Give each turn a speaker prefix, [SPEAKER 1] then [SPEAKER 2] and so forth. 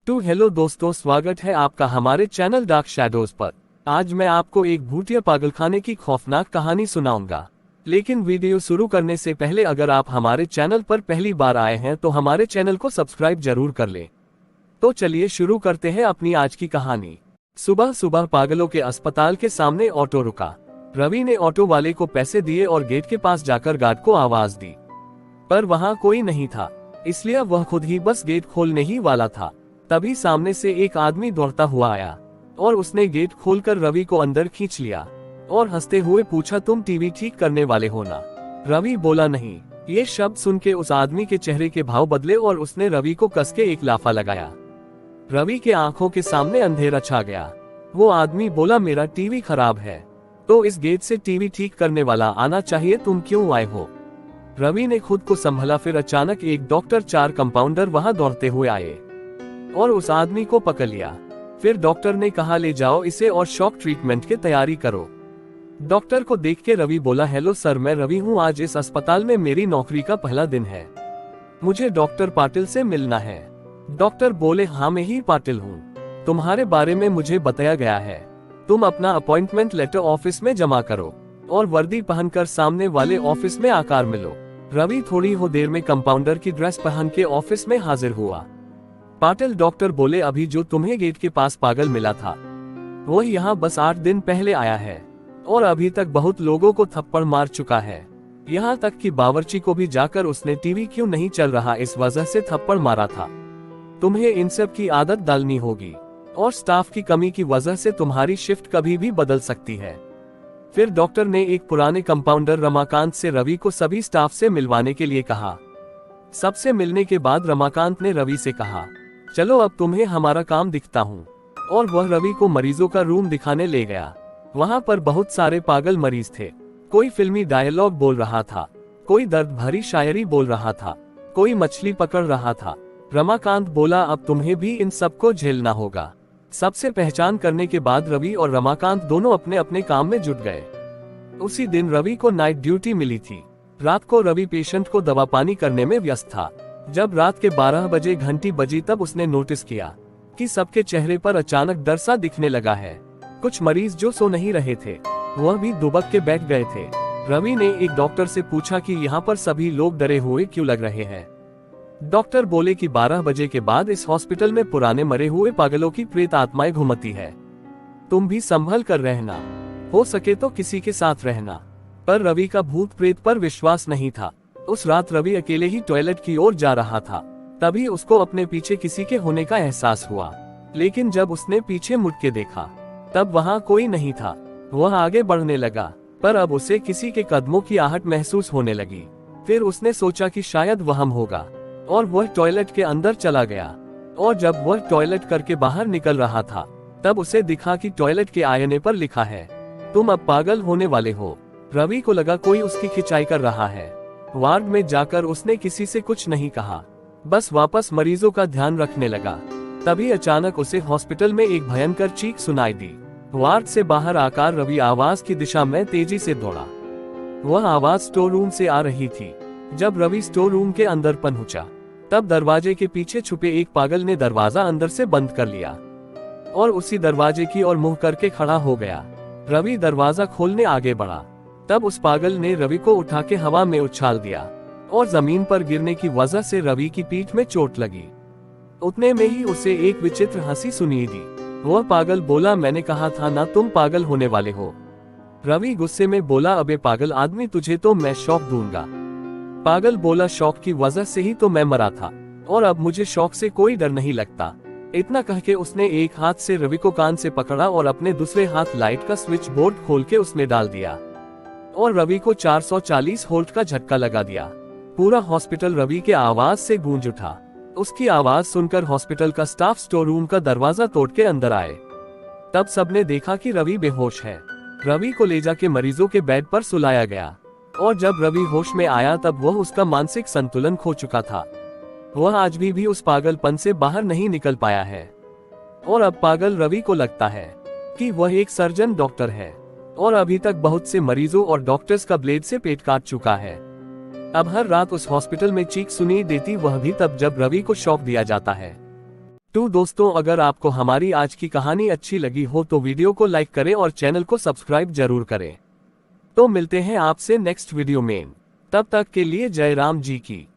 [SPEAKER 1] Hello दोस्तों, स्वागत है आपका हमारे चैनल डार्क शैडोज पर। आज मैं आपको एक भूतिया पागलखाने की खौफनाक कहानी सुनाऊंगा। लेकिन वीडियो शुरू करने से पहले अगर आप हमारे चैनल पर पहली बार आए हैं तो हमारे चैनल को सब्सक्राइब जरूर कर लें। तो चलिए शुरू करते हैं अपनी आज की कहानी। सुबह सुबह पागलों के अस्पताल के सामने ऑटो रुका। रवि ने ऑटो वाले को पैसे दिए और गेट के पास जाकर गार्ड को आवाज दी, पर वहां कोई नहीं था, इसलिए वह खुद ही बस गेट खोलने ही वाला था। तभी सामने से एक आदमी दौड़ता हुआ आया और उसने गेट खोलकर रवि को अंदर खींच लिया और हंसते हुए पूछा, तुम टीवी ठीक करने वाले हो ना? रवि बोला, नहीं। ये शब्द सुन के उस आदमी के चेहरे के भाव बदले और उसने रवि को कस के एक लाफा लगाया। रवि के आंखों के सामने अंधेरा छा गया। वो आदमी बोला, मेरा टीवी खराब है तो इस गेट से टीवी ठीक करने वाला आना चाहिए, तुम क्यों आए हो? रवि ने खुद को संभला, फिर अचानक एक डॉक्टर, 4 कंपाउंडर वहां दौड़ते हुए आए और उस आदमी को पकड़ लिया। फिर डॉक्टर ने कहा, ले जाओ इसे और शॉक ट्रीटमेंट की तैयारी करो। डॉक्टर को देख के रवि बोला, हेलो सर, मैं रवि हूँ, आज इस अस्पताल में मेरी नौकरी का पहला दिन है, मुझे डॉक्टर पाटिल से मिलना है। डॉक्टर बोले, हाँ मैं ही पाटिल हूँ, तुम्हारे बारे में मुझे बताया गया है, तुम अपना अपॉइंटमेंट लेटर ऑफिस में जमा करो और वर्दी पहनकर सामने वाले ऑफिस में आकर मिलो। रवि थोड़ी हो देर में कंपाउंडर की ड्रेस पहन के ऑफिस में हाजिर हुआ। पाटिल डॉक्टर बोले, अभी जो तुम्हें गेट के पास पागल मिला था वो यहाँ बस 8 दिन पहले आया है और अभी तक बहुत लोगों को थप्पड़ मार चुका है, यहाँ तक कि बावर्ची को भी जाकर उसने टीवी क्यों नहीं चल रहा इस वजह से थप्पड़ मारा था। तुम्हें इन सब की आदत डालनी होगी और स्टाफ की कमी की वजह से तुम्हारी शिफ्ट कभी भी बदल सकती है। फिर डॉक्टर ने एक पुराने कंपाउंडर रमाकांत से रवि को सभी स्टाफ से मिलवाने के लिए कहा। सबसे मिलने के बाद रमाकांत ने रवि से कहा, चलो अब तुम्हें हमारा काम दिखता हूँ, और वह रवि को मरीजों का रूम दिखाने ले गया। वहाँ पर बहुत सारे पागल मरीज थे, कोई फिल्मी डायलॉग बोल रहा था, कोई दर्द भरी शायरी बोल रहा था, कोई मछली पकड़ रहा था। रमाकांत बोला, अब तुम्हें भी इन सबको झेलना होगा। सबसे पहचान करने के बाद रवि और रमाकांत दोनों अपने अपने काम में जुट गए। उसी दिन रवि को नाइट ड्यूटी मिली थी। रात को रवि पेशेंट को दवा पानी करने में व्यस्त था। जब रात के 12 बजे घंटी बजी तब उसने नोटिस किया कि सबके चेहरे पर अचानक डर सा दिखने लगा है। कुछ मरीज जो सो नहीं रहे थे वह भी दुबक के बैठ गए थे। रवि ने एक डॉक्टर से पूछा कि यहाँ पर सभी लोग डरे हुए क्यों लग रहे हैं? डॉक्टर बोले कि 12 बजे के बाद इस हॉस्पिटल में पुराने मरे हुए पागलों की प्रेत आत्माएं घूमती है, तुम भी संभल कर रहना, हो सके तो किसी के साथ रहना। पर रवि का भूत प्रेत पर विश्वास नहीं था। उस रात रवि अकेले ही टॉयलेट की ओर जा रहा था, तभी उसको अपने पीछे किसी के होने का एहसास हुआ। लेकिन जब उसने पीछे मुड़ के देखा तब वहाँ कोई नहीं था। वह आगे बढ़ने लगा, पर अब उसे किसी के कदमों की आहट महसूस होने लगी। फिर उसने सोचा कि शायद वहम होगा और वह टॉयलेट के अंदर चला गया। और जब वह टॉयलेट करके बाहर निकल रहा था तब उसे दिखा कि टॉयलेट के आईने पर लिखा है, तुम अब पागल होने वाले हो। रवि को लगा कोई उसकी खिंचाई कर रहा है। वार्ड में जाकर उसने किसी से कुछ नहीं कहा, बस वापस मरीजों का ध्यान रखने लगा। तभी अचानक उसे हॉस्पिटल में एक भयंकर चीख सुनाई दी। वार्ड से बाहर आकर रवि आवाज की दिशा में तेजी से दौड़ा। वह आवाज स्टोर रूम से आ रही थी। जब रवि स्टोर रूम के अंदर पहुंचा तब दरवाजे के पीछे छुपे एक पागल ने दरवाजा अंदर से बंद कर लिया और उसी दरवाजे की ओर मुंह करके खड़ा हो गया। रवि दरवाजा खोलने आगे बढ़ा, तब उस पागल ने रवि को उठा के हवा में उछाल दिया और जमीन पर गिरने की वजह से रवि की पीठ में चोट लगी। उतने में ही उसे एक विचित्र हंसी सुनाई दी। वह पागल बोला, मैंने कहा था ना तुम पागल होने वाले हो। रवि गुस्से में बोला, अबे पागल आदमी, तुझे तो मैं शॉक दूंगा। पागल बोला, शॉक की वजह से ही तो मैं मरा था और अब मुझे शॉक से कोई डर नहीं लगता। इतना कह के उसने एक हाथ से रवि को कान से पकड़ा और अपने दूसरे हाथ लाइट का स्विच बोर्ड खोल के उसमें डाल दिया और रवि को 440 वोल्ट का झटका लगा दिया। पूरा हॉस्पिटल रवि के आवाज से गूंज उठा। उसकी आवाज सुनकर हॉस्पिटल का स्टाफ स्टोर रूम का दरवाजा तोड़ के अंदर आए। तब सबने देखा कि रवि बेहोश है। रवि को ले जाके मरीजों के बेड पर सुलाया गया और जब रवि होश में आया तब वह उसका मानसिक संतुलन खो चुका था। वह आज भी उस पागलपन से बाहर नहीं निकल पाया है और अब पागल रवि को लगता है कि वह एक सर्जन डॉक्टर है और अभी तक बहुत से मरीजों और डॉक्टर्स का ब्लेड से पेट काट चुका है। अब हर रात उस हॉस्पिटल में चीख सुनी देती, वह भी तब जब रवि को शॉक दिया जाता है। तो दोस्तों, अगर आपको हमारी आज की कहानी अच्छी लगी हो तो वीडियो को लाइक करें और चैनल को सब्सक्राइब जरूर करें। तो मिलते हैं आपसे नेक्स्ट वीडियो में। तब तक के लिए जय राम जी की।